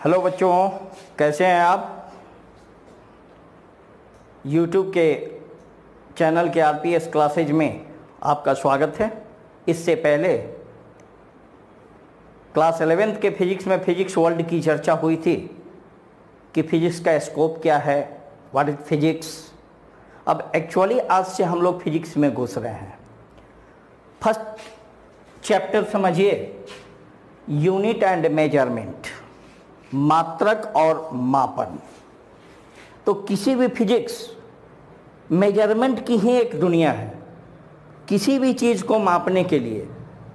Hello बच्चों, कैसे हैं आप। YouTube के चैनल के RPS क्लासेज में आपका स्वागत है। इससे पहले क्लास 11th के फिजिक्स में फिजिक्स वर्ल्ड की चर्चा हुई थी कि फिजिक्स का स्कोप क्या है, व्हाट इज फिजिक्स। अब एक्चुअली आज से हम लोग फिजिक्स में घुस रहे हैं। फर्स्ट चैप्टर समझिए, यूनिट एंड मेजरमेंट, मात्रक और मापन। तो किसी भी फिजिक्स मेजरमेंट की ही एक दुनिया है। किसी भी चीज़ को मापने के लिए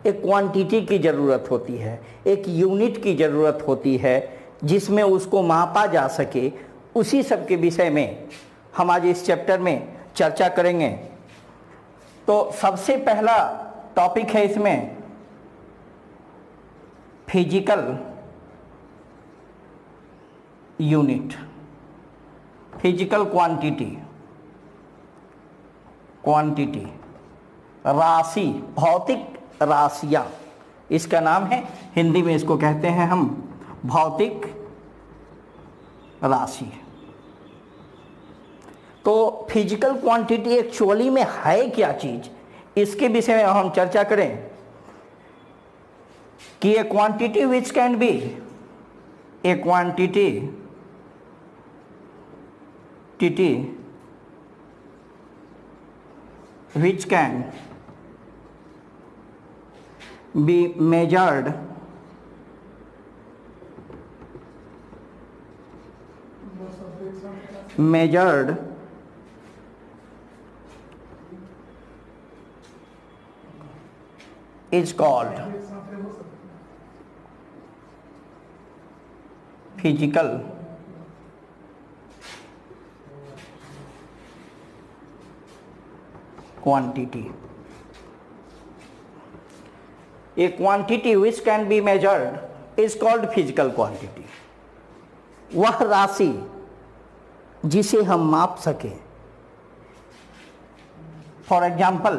एक क्वांटिटी की ज़रूरत होती है, एक यूनिट की ज़रूरत होती है जिसमें उसको मापा जा सके। उसी सब के विषय में हम आज इस चैप्टर में चर्चा करेंगे। तो सबसे पहला टॉपिक है इसमें फिजिकल यूनिट, फिजिकल क्वांटिटी, राशि, भौतिक राशियां, इसका नाम है, हिंदी में इसको कहते हैं हम भौतिक राशि। तो फिजिकल क्वांटिटी एक्चुअली में है क्या चीज, इसके विषय में हम चर्चा करें कि ए quantity which can be A quantity which can be measured is called physical quantity. A quantity which can be measured is called physical quantity. वह राशि जिसे हम माप सके। For example,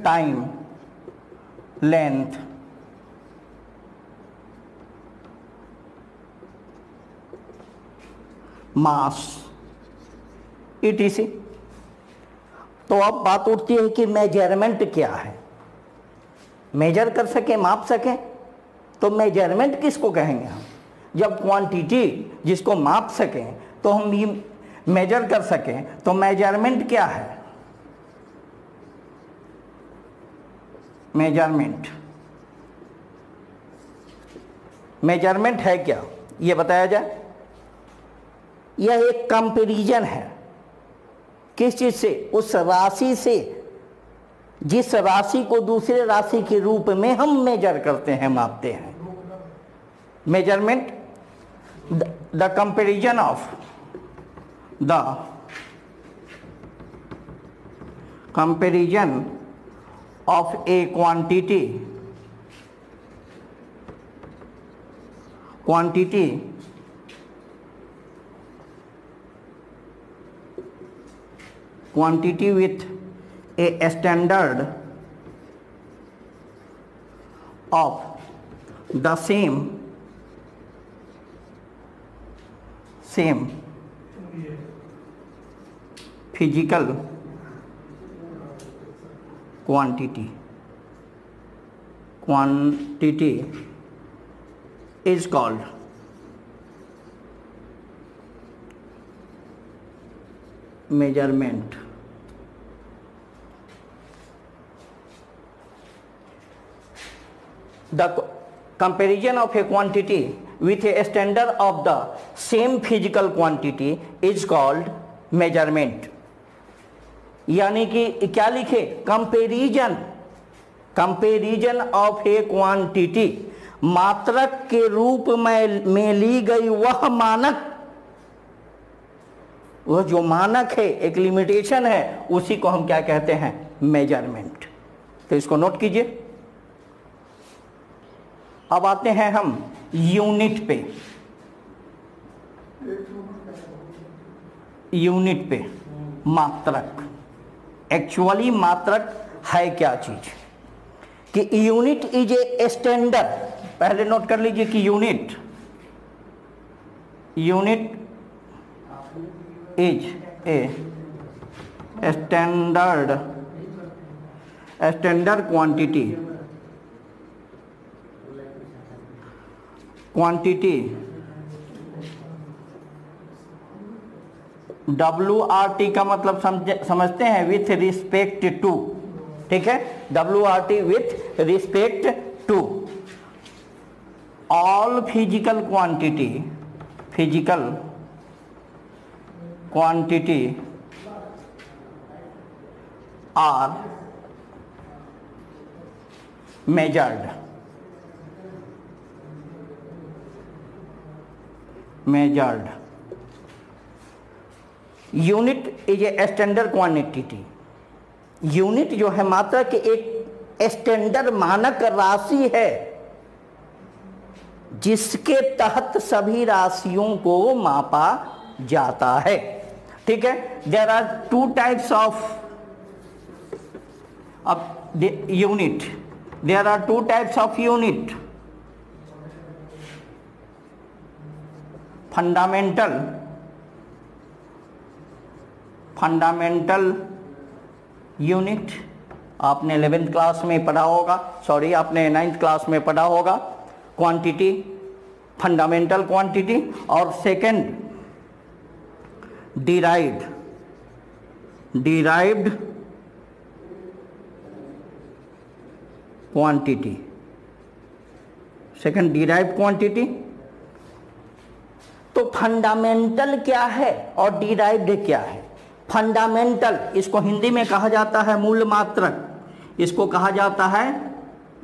time, length, mass, etc. तो अब बात उठती है कि मेजरमेंट क्या है। मेजर कर सके, माप सके, तो मेजरमेंट किसको कहेंगे हम। जब क्वांटिटी जिसको माप सकें तो हम भी मेजर कर सकें, तो मेजरमेंट क्या है। मेजरमेंट है क्या, ये बताया जाए। यह एक कंपैरिजन है। किस चीज से, उस राशि से जिस राशि को दूसरे राशि के रूप में हम मेजर करते हैं, मापते हैं। Measurement, the comparison of A quantity with a standard of the same physical quantity is called measurement. The comparison of a quantity with a standard of the same physical quantity is called measurement. यानी कि क्या लिखे, comparison of A quantity, मात्रक के रूप में ली गई वह मानक, वह जो मानक है, एक लिमिटेशन है, उसी को हम क्या कहते हैं, मेजरमेंट। तो इसको नोट कीजिए। अब आते हैं हम यूनिट पे, मात्रक। एक्चुअली मात्रक है क्या चीज, कि यूनिट इज ए स्टैंडर्ड पहले नोट कर लीजिए कि unit is a standard quantity WRT का मतलब समझते हैं विथ रिस्पेक्ट टू, ठीक है। WRT with respect to all physical quantity are measured unit is a standard quantity. Unit जो है मात्रा के एक स्टैंडर्ड मानक राशि है जिसके तहत सभी राशियों को मापा जाता है, ठीक है। There are two types of unit, there are two types of unit, fundamental unit आपने 11th क्लास में पढ़ा होगा, सॉरी आपने 9th क्लास में पढ़ा होगा, क्वांटिटी, फंडामेंटल क्वांटिटी। और second derived quantity, second derived quantity. तो फंडामेंटल क्या है और डिराइव्ड क्या है? फंडामेंटल इसको हिंदी में कहा जाता है मूल मात्रक, इसको कहा जाता है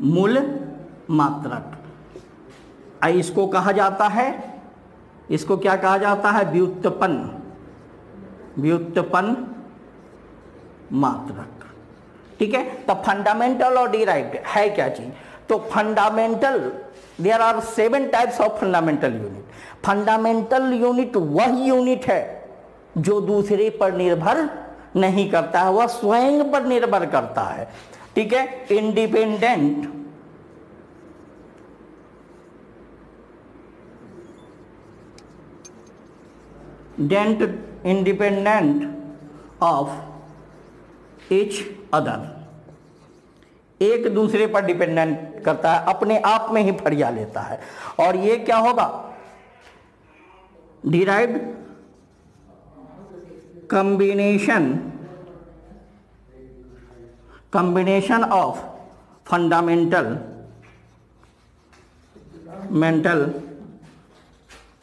मूल मात्रक। इसको कहा जाता है, इसको क्या कहा जाता है? व्युत्पन्न मात्रक, ठीक है। तो फंडामेंटल और डिराइव्ड है क्या चीज? तो fundamental, there are 7 types of fundamental unit. Fundamental unit वह यूनिट है जो दूसरे पर निर्भर नहीं करता है, वह स्वयं पर निर्भर करता है, ठीक है। इंडिपेंडेंट ऑफ ईच अदर, एक दूसरे पर डिपेंडेंट करता है, अपने आप में ही फरिया लेता है। और ये क्या होगा? Derived combination of fundamental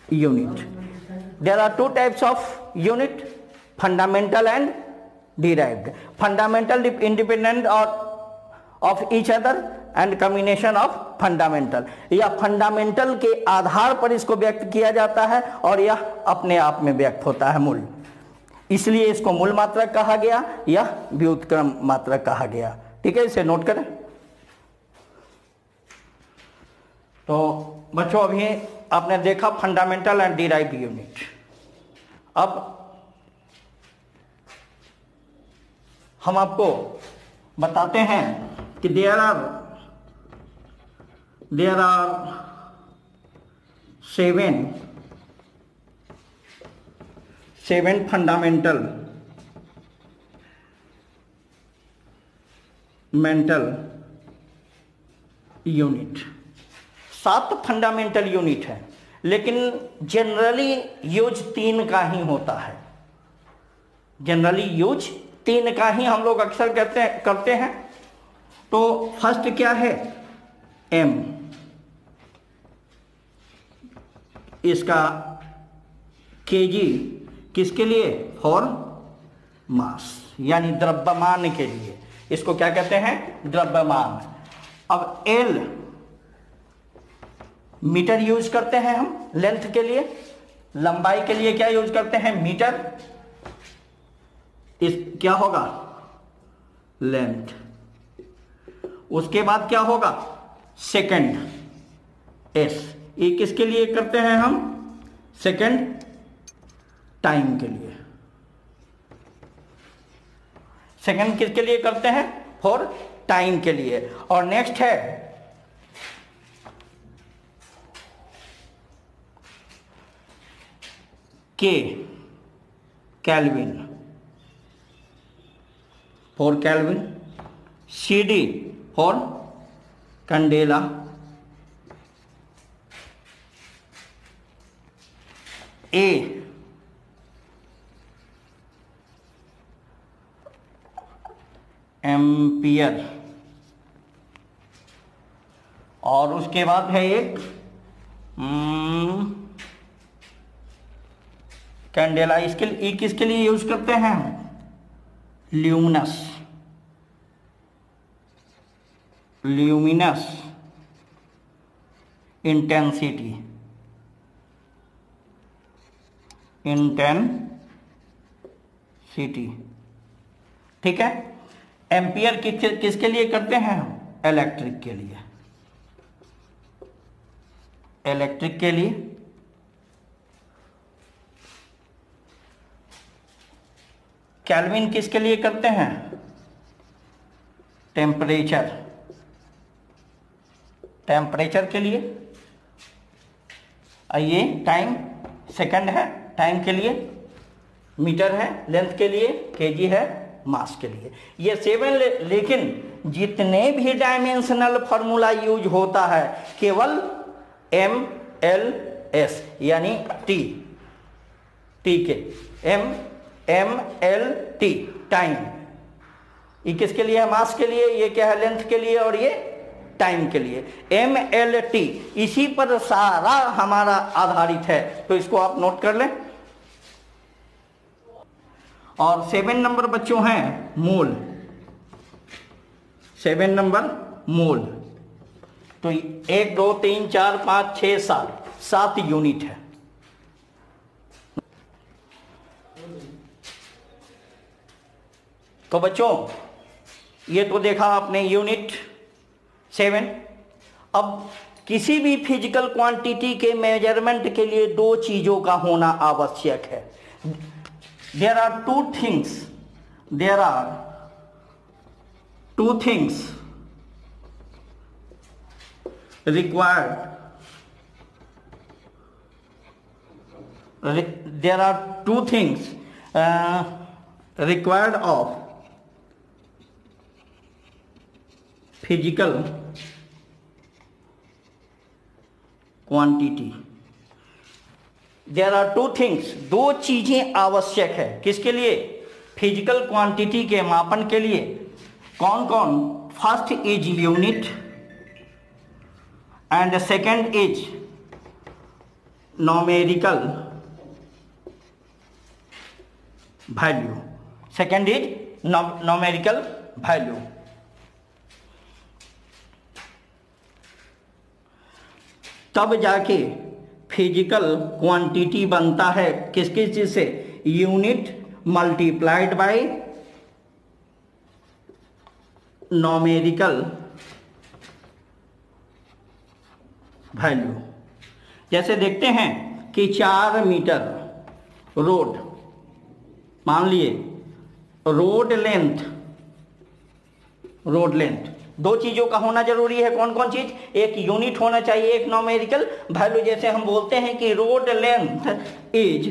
unit. There are two types of unit, fundamental and derived. Fundamental independent of each other and combination of fundamental. यह फंडामेंटल के आधार पर इसको व्यक्त किया जाता है और यह अपने आप में व्यक्त होता है मूल, इसलिए इसको मूल मात्रक कहा गया, यह व्युत्क्रम मात्रक कहा गया, ठीक है। इसे नोट करें। तो बच्चों अभी आपने देखा फंडामेंटल एंड डिराइव्ड यूनिट। अब हम आपको बताते हैं कि there are 7 fundamental unit. 7 fundamental unit है, लेकिन जनरली यूज 3 का ही होता है। जनरली यूज 3 का ही हम लोग अक्सर करते हैं। तो फर्स्ट क्या है? एम, इसका केजी किसके लिए? फॉर मास, यानी द्रव्यमान के लिए। इसको क्या कहते हैं? द्रव्यमान। अब एल मीटर यूज करते हैं हम लेंथ के लिए, लंबाई के लिए क्या यूज करते हैं? मीटर। इस क्या होगा? लेंथ। उसके बाद क्या होगा? Second, S. ये किसके लिए करते हैं हम? सेकंड, टाइम के लिए। सेकंड किसके लिए करते हैं? फॉर टाइम के लिए। और नेक्स्ट है K Kelvin for Kelvin, CD for Candela, A ampere, और उसके बाद है एक कैंडेला। इसके लिए किसके लिए यूज करते हैं? ल्यूमिनस, ल्यूमिनस इंटेंसिटी, इंटेंसिटी, ठीक है। एम्पियर किसके लिए करते हैं? इलेक्ट्रिक के लिए, इलेक्ट्रिक के लिए। केल्विन किसके लिए करते हैं? टेम्परेचर, टेम्परेचर के लिए। ये टाइम सेकंड है, टाइम के लिए। मीटर है लेंथ के लिए, केजी है मास के लिए। ये 7 लेकिन जितने भी डायमेंशनल फॉर्मूला यूज होता है केवल MLS यानी T, T के MLT टाइम। ये किसके लिए है? मास के लिए। ये क्या है? लेंथ के लिए। और ये टाइम के लिए MLT। इसी पर सारा हमारा आधारित है, तो इसको आप नोट कर लें। और 7 नंबर बच्चों हैं मोल, 7 नंबर मोल। तो 1 2 3 4 5 6 7 यूनिट है। तो बच्चों ये तो देखा आपने यूनिट 7। अब किसी भी फिजिकल क्वांटिटी के मेजरमेंट के लिए 2 चीजों का होना आवश्यक है। There are two things required. There are 2 things required of physical quantity. There are 2 things, 2 चीजें आवश्यक है। किसके लिए? फिजिकल क्वांटिटी के मापन के लिए। कौन कौन? First is unit and second is numerical value. Second is numerical value. तब जाके फिजिकल क्वांटिटी बनता है किसकी चीज से? Unit multiplied by numerical value. जैसे देखते हैं कि 4 मीटर रोड, मान लिए रोड लेंथ, 2 चीजों का होना जरूरी है। कौन कौन चीज? एक यूनिट होना चाहिए, एक नॉमेरिकल वैल्यू। जैसे हम बोलते हैं कि road length is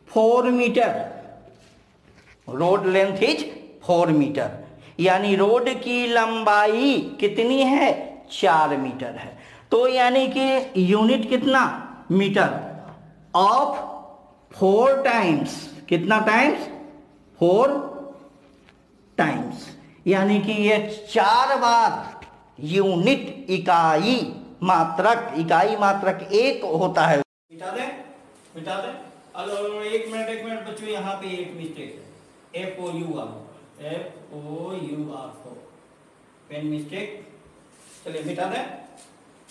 4 metre, road length is 4 metre, यानी रोड की लंबाई कितनी है? 4 मीटर है। तो यानी कि यूनिट कितना? Metre of 4 times. कितना टाइम्स? 4 टाइम्स, यानी कि ये 4 बार यूनिट इकाई मात्रक एक होता है। मिटा दें। अगर एक मिनट बच्चों, यहाँ पे एक मिस्टेक है। FOUR pen mistake. चलिए मिटा दें।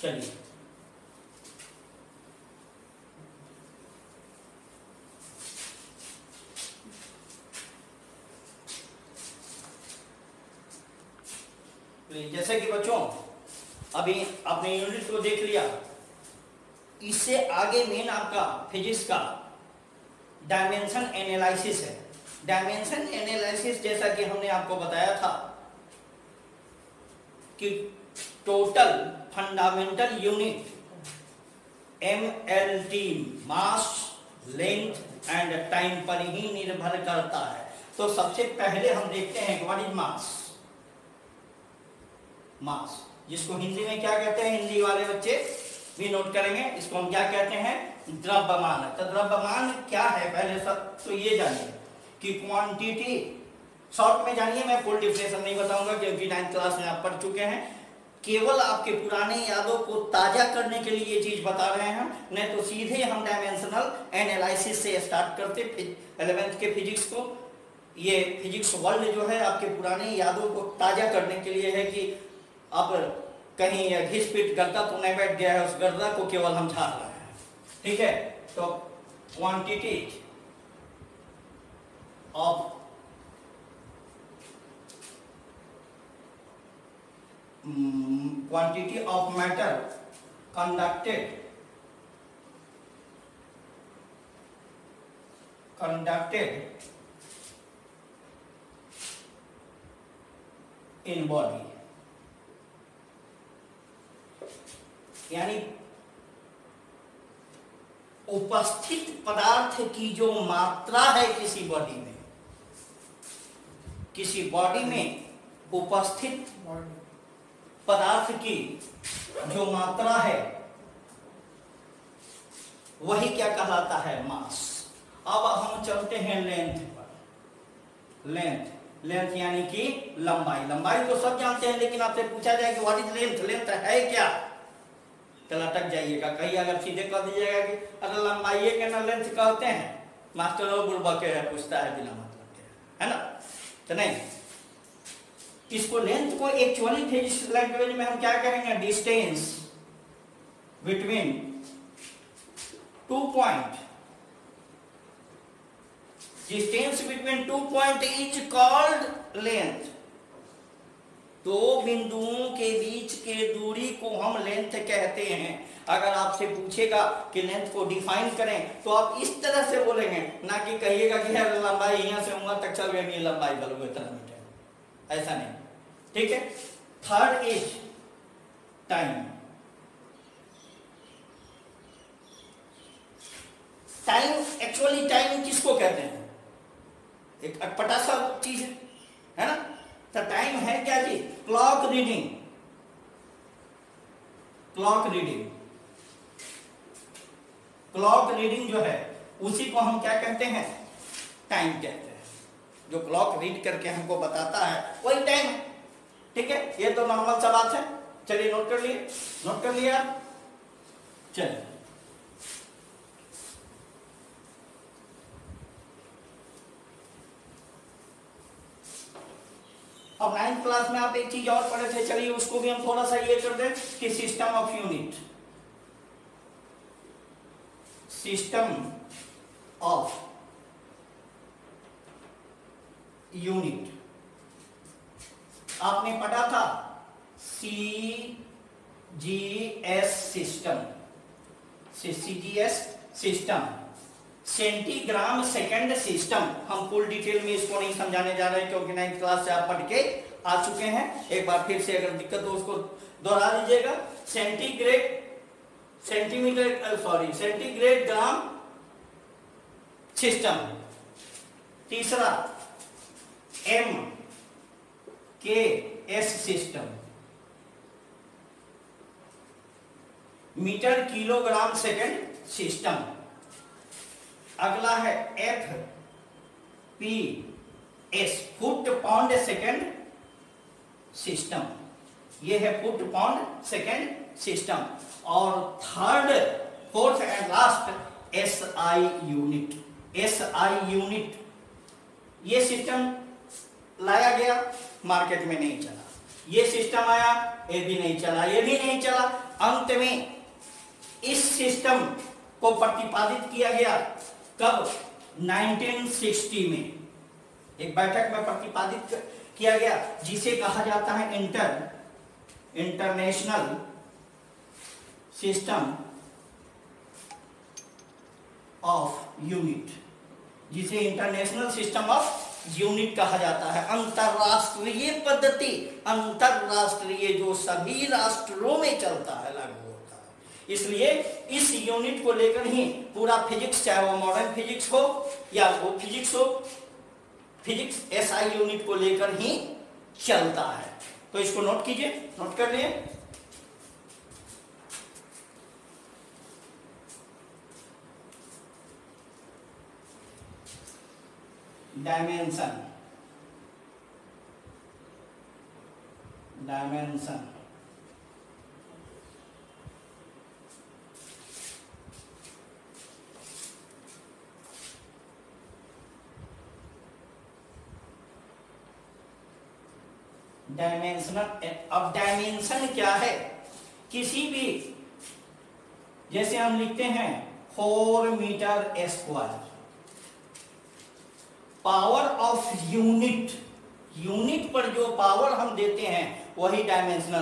चलिए जैसे कि बच्चों अभी आपने यूनिट को देख लिया, इससे आगे मेन आपका फिजिक्स का डायमेंशन एनालिसिस है। डायमेंशन एनालिसिस जैसा कि हमने आपको बताया था कि total fundamental unit MLT mass length and time पर ही निर्भर करता है। तो सबसे पहले हम देखते हैं व्हाट इज मास। मास जिसको हिंदी में क्या कहते हैं, हिंदी वाले बच्चे भी नोट करेंगे, इसको हम क्या कहते हैं, द्रव्यमान। तो द्रव्यमान क्या है पहले सब तो ये जानिए कि क्वांटिटी, शॉर्ट में जानिए, मैं फुल डिफिनेशन नहीं बताऊंगा क्योंकि 9th क्लास में आप पढ़ चुके हैं। केवल आपके पुराने यादों को ताजा करने के लिए ये चीज बता रहे हैं, नहीं तो सीधे हम डायमेंशनल एनालिसिस से स्टार्ट करते 11th के फिजिक्स को। ये फिजिक्स वर्ल्ड जो है आपके पुराने यादों को ताजा करने के लिए है कि अब कहीं घिस पिट गर्दा तो नहीं बैठ गया है, उस गर्दा को केवल हम झाड़ रहे हैं। ठीक है, तो quantity of quantity of matter conducted in body, यानी उपस्थित पदार्थ की जो मात्रा है किसी बॉडी में, किसी बॉडी में उपस्थित पदार्थ की जो मात्रा है वही क्या कहलाता है, मास। अब हम चलते हैं लेंथ पर। लेंथ यानी कि लंबाई। लंबाई तो सब जानते हैं, लेकिन आपसे पूछा जाए कि व्हाट इज लेंथ, लेंथ है क्या, तो लटक जाइएगा। कहीं अगर सीधे कह दीजिएगा कि अगर लंबाई के ना लेंथ कहते हैं, मास्टर और बुढ़बा के है, पूछता है बिना मतलब के, है ना। तो नहीं, इसको लेंथ को एक्चुअली फिजिक्स लैंग्वेज में हम क्या करेंगे, distance between 2 point, distance between 2 point is called length. दो बिंदुओं के बीच के दूरी को हम लेंथ कहते हैं। अगर आपसे पूछेगा कि लेंथ को डिफाइन करें तो आप इस तरह से बोलेंगे, ना कि कहिएगा कि यार लंबाई यहां से वहां तक चल गई, लंबाई बल इतना मीटर, ऐसा नहीं। ठीक है, third is time. Time, actually time किसको कहते हैं, एक अटपटा सा चीज है ना। तो टाइम है क्या जी, clock reading. Clock reading, clock reading जो है उसी को हम क्या कहते हैं, टाइम कहते हैं। जो क्लॉक रीड करके हमको बताता है वही टाइम है। ठीक है, ये तो नॉर्मल सा बात है। चलिए नोट कर लिए, नोट कर लिया। चलिए अब 9th क्लास में आप एक चीज और पढ़े थे, चलिए उसको भी हम थोड़ा सा ये कर दें कि system of unit. System of unit आपने पढ़ा था, CGS system, CGS system, centigram second system. हम फुल डिटेल में इसको नहीं समझाने जा रहे हैं क्योंकि 9th क्लास से आप पढ़ के आ चुके हैं। एक बार फिर से अगर दिक्कत हो उसको दोहरा दीजिएगा। Centigrade gram system. तीसरा MKS system, metre kilogram second system. अगला है FPS, foot pound second system. ये है फुट पाउंड सेकंड सिस्टम। और third, fourth and last SI unit. SI unit ये सिस्टम लाया गया, मार्केट में नहीं चला। ये सिस्टम आया, ये भी नहीं चला, ये भी नहीं चला। अंत में इस सिस्टम को प्रतिपादित किया गया कब, 1960 में एक बैठक में प्रतिपादित किया गया जिसे कहा जाता है इंटरनेशनल सिस्टम ऑफ यूनिट, जिसे इंटरनेशनल सिस्टम ऑफ यूनिट कहा जाता है। अंतरराष्ट्रीय पद्धति, अंतरराष्ट्रीय जो सभी राष्ट्रों में चलता है, लागू होता है। इसलिए इस यूनिट को लेकर ही पूरा फिजिक्स, चाहे वो मॉडर्न फिजिक्स हो या वो फिजिक्स हो, फिजिक्स एसआई यूनिट को लेकर ही चलता है। तो इसको नोट कीजिए, नोट कर लिए। Dimension, dimension dimensional. अब डायमेंशन क्या है? किसी भी, जैसे हम लिखते हैं 4 metre square, power of unit, unit पर जो पावर हम देते हैं वही डायमेंशनल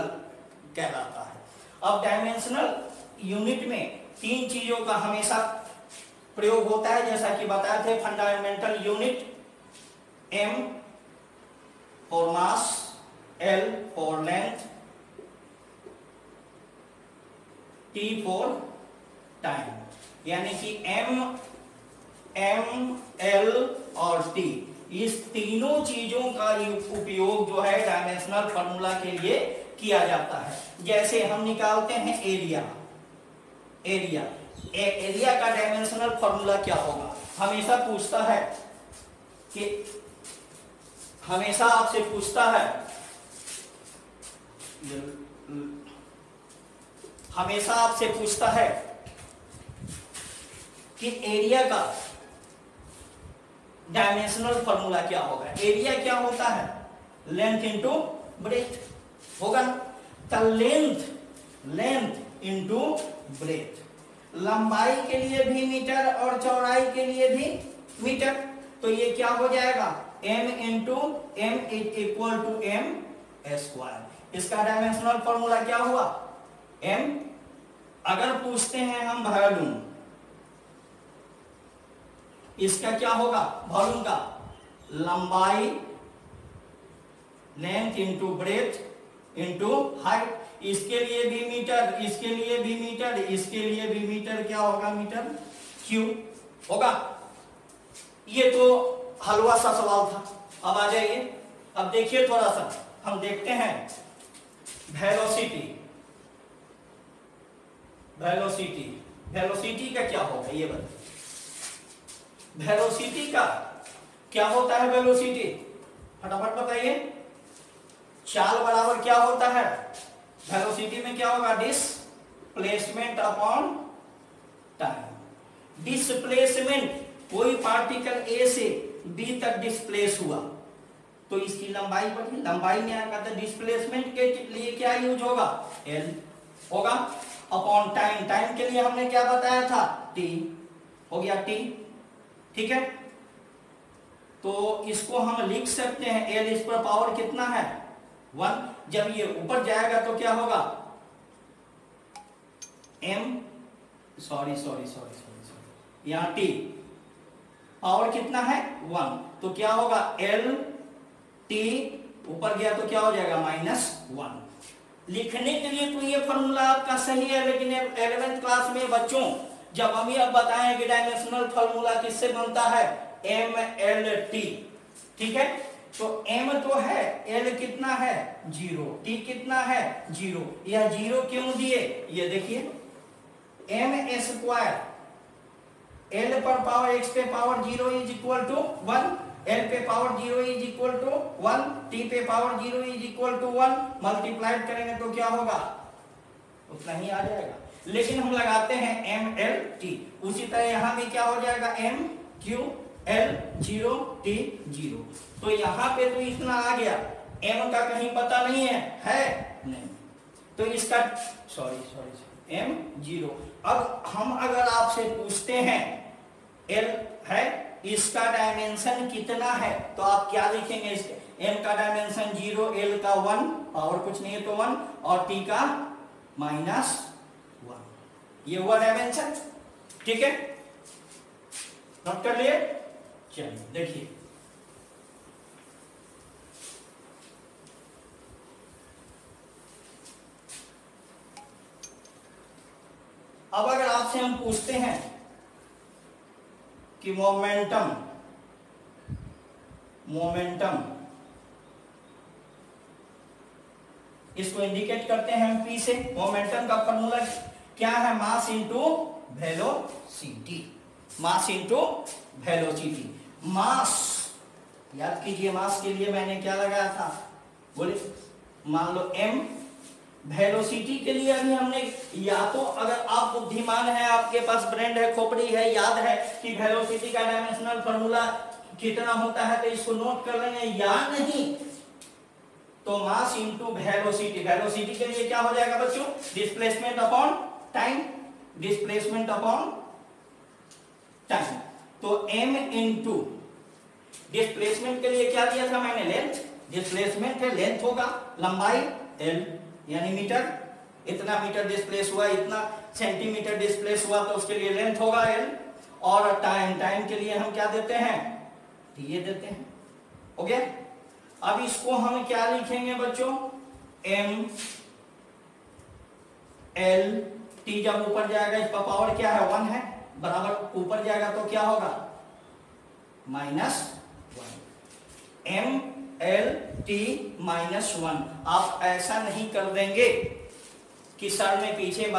कहलाता है। अब डायमेंशनल यूनिट में 3 चीजों का हमेशा प्रयोग होता है, जैसा कि बताए थे। Fundamental unit, m for mass, L for length, T for time. यानी कि m, L और T, इस तीनों चीजों का उपयोग जो है डायमेंशनल फॉर्मूला के लिए किया जाता है। जैसे हम निकालते हैं एरिया, एरिया का डायमेंशनल फॉर्मूला क्या होगा? हमेशा पूछता है कि, हमेशा आपसे पूछता है, हमेशा आपसे पूछता है कि एरिया का डायमेंशनल फॉर्मूला क्या होगा। एरिया क्या होता है? लेंथ इंटू ब्रेथ होगा ना। तो लेंथ इंटू ब्रेथ, लंबाई के लिए भी मीटर और चौड़ाई के लिए भी मीटर। तो ये क्या हो जाएगा? m into M equal to m square. इसका डायमेंशनल फॉर्मूला क्या हुआ? m। अगर पूछते हैं हम वॉल्यूम, इसका क्या होगा? वॉल्यूम का लंबाई, length into breadth into height. इसके लिए भी मीटर, इसके लिए भी मीटर, इसके लिए भी मीटर। क्या होगा? मीटर क्यूब होगा। ये तो हलवा सा सवाल था। अब आ जाइए, अब देखिए थोड़ा सा हम देखते हैं वेलोसिटी। वेलोसिटी का क्या होगा ये बताइए। वेलोसिटी का क्या होता है? वेलोसिटी फटाफट बताइए। चाल बराबर क्या होता है? वेलोसिटी में क्या होगा? Displacement upon time. डिस्प्लेसमेंट, कोई पार्टिकल ए से बी तक डिस्प्लेस हुआ तो इसकी लंबाई बढ़ी, लंबाई में आएगा तो डिस्प्लेसमेंट के लिए क्या यूज होगा? एल होगा। अपॉन टाइम, टाइम के लिए हमने क्या बताया था? टी हो गया, टी। ठीक है, तो इसको हम लिख सकते हैं एल, इस पर पावर कितना है? 1। जब ये ऊपर जाएगा तो क्या होगा? एम, सॉरी, यहां टी, पावर कितना है? 1। तो क्या होगा? एल टी, ऊपर गया तो क्या हो जाएगा? -1। लिखने के लिए तो ये फॉर्मूला आपका सही है, लेकिन 11th क्लास में बच्चों जब हम ये बताएं कि डायमेंशनल फॉर्मूला किससे बनता है? M L T. ठीक है, तो m तो है, l कितना है? 0, t कितना है? 0। यह 0 क्यों दिए? ये देखिए, m स्क्वायर, l पर पावर x पे power 0 is equal to 1, l पे power 0 is equal to 1, t पे power 0 is equal to 1। Multiplied करेंगे तो क्या होगा? उतना ही आ जाएगा। लेकिन हम लगाते हैं एम एल टी। उसी तरह यहां भी क्या हो जाएगा? M Q L 0 T 0। तो यहां पे तो इतना आ गया, एम का कहीं पता नहीं है नहीं। तो इसका सॉरी एम 0। अब हम अगर आपसे पूछते हैं एल है, इसका डायमेंशन कितना है, तो आप क्या लिखेंगे? इसके एम का डायमेंशन 0, एल का 1, पावर कुछ नहीं है तो 1, और टी का -1। ये हुआ डायमेंशन। ठीक है, नोट कर लिए। चलिए देखिए, अब अगर आपसे हम पूछते हैं कि मोमेंटम इसको इंडिकेट करते हैं हम P से। मोमेंटम का फॉर्मूला क्या है? Mass into velocity. Mass into velocity. Mass याद कीजिए, मास के लिए मैंने क्या लगाया था? बोले मान लो m। वेलोसिटी के लिए अभी हमने, या तो अगर आप बुद्धिमान है, आपके पास ब्रेन है, खोपड़ी है, याद है कि वेलोसिटी का डायमेंशनल फॉर्मूला कितना होता है, तो इसको नोट कर लेंगे। या नहीं तो मास इंटू वेलोसिटी। वेलोसिटी के लिए क्या हो जाएगा बच्चों? Displacement upon time. Displacement upon time. तो m इंटू डिस्प्लेसमेंट के लिए क्या दिया था मैंने? लेंथ। डिस्प्लेसमेंट है, लेंथ होगा लंबाई l यानी मीटर। इतना मीटर डिस्प्लेस हुआ, इतना सेंटीमीटर डिस्प्लेस हुआ, तो उसके लिए लेंथ होगा l। और टाइम के लिए हम क्या देते हैं? ये देते हैं। हो गया। अब इसको हम क्या लिखेंगे बच्चों? m l t। जब ऊपर जाएगा, इसका पावर क्या है? 1 है, बराबर ऊपर जाएगा तो क्या होगा? -1। m l t -1। आप ऐसा नहीं कर देंगे कि सर ने पीछे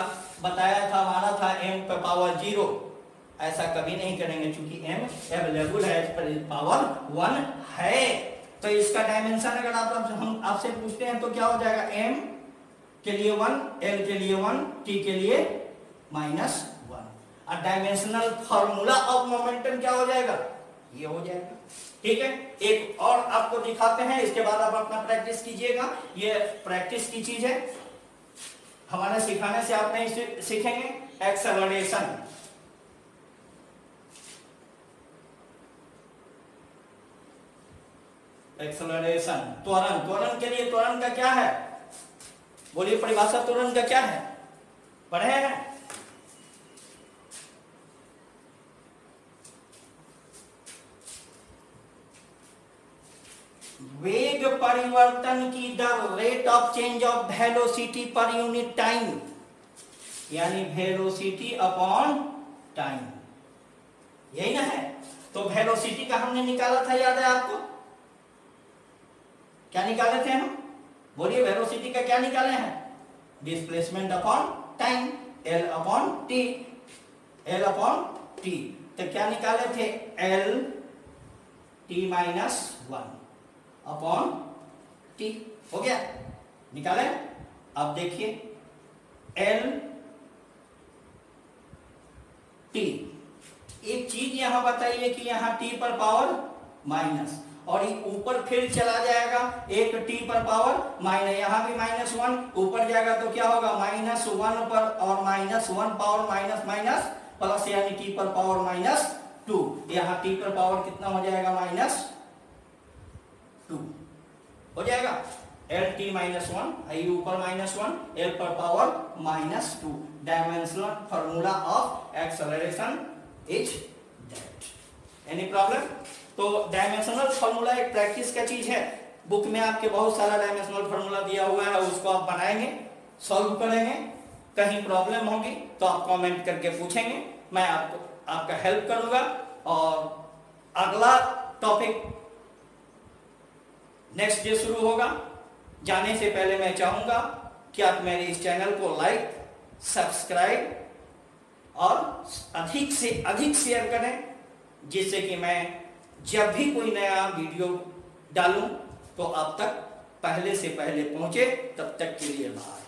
बताया था, माना था m पर पावर 0। ऐसा कभी नहीं करेंगे, क्योंकि m अवेलेबल है, पावर 1 है। तो इसका डायमेंशन अगर हम आपसे पूछते हैं तो क्या हो जाएगा? m के लिए 1, l के लिए 1, t के लिए -1। और डायमेंशनल फॉर्मूला ऑफ मोमेंटम क्या हो जाएगा? ये हो जाएगा। ठीक है। एक और आपको दिखाते हैं, इसके बाद आप अपना प्रैक्टिस कीजिएगा। ये प्रैक्टिस की चीज है, हमारे सिखाने से आप नहीं सीखेंगे। एक्सेलरेशन। एक्सेलरेशन, त्वरण। त्वरण के लिए, त्वरण का क्या है? बोलिए परिभाषा त्वरण का क्या है? पढ़े हैं? वेग परिवर्तन की दर, rate of change of velocity per unit time, यानी वेलोसिटी अपॉन टाइम। यही ना है? तो वेलोसिटी का हमने निकाला था, याद है आपको? क्या निकाले थे हम? बोलिए, वेलोसिटी का क्या निकाले हैं? Displacement upon time, l upon T. l upon T. तो क्या निकाले थे? l t -1 upon T. हो गया, निकाले। अब देखिए l t। एक चीज यहां बताइए कि यहां t पर पावर माइनस, और ये ऊपर फिर चला जाएगा एक t पर पावर माइनस, यहां भी -1 ऊपर जाएगा तो क्या होगा? -1 पर और -1 पावर माइनस माइनस प्लस, यानी t पर पावर -2। यहां t पर पावर कितना हो जाएगा? -2 हो जाएगा। l t -1, आई ऊपर -1, l पर power -2। Dimensional formula of acceleration is that. Any problem? तो डायमेंशनल फॉर्मूला एक प्रैक्टिस का चीज है। बुक में आपके बहुत सारा डायमेंशनल फॉर्मूला दिया हुआ है, उसको आप बनाएंगे, सॉल्व करेंगे। कहीं प्रॉब्लम होगी तो आप कमेंट करके पूछेंगे, मैं आपका हेल्प करूंगा। और अगला टॉपिक नेक्स्ट डे शुरू होगा। जाने से पहले मैं चाहूंगा कि आप मेरे इस चैनल को लाइक, सब्सक्राइब और अधिक से अधिक शेयर करें, जिससे कि मैं जब भी कोई नया वीडियो डालूं तो आप तक पहले से पहले पहुंचे। तब तक के लिए बाय।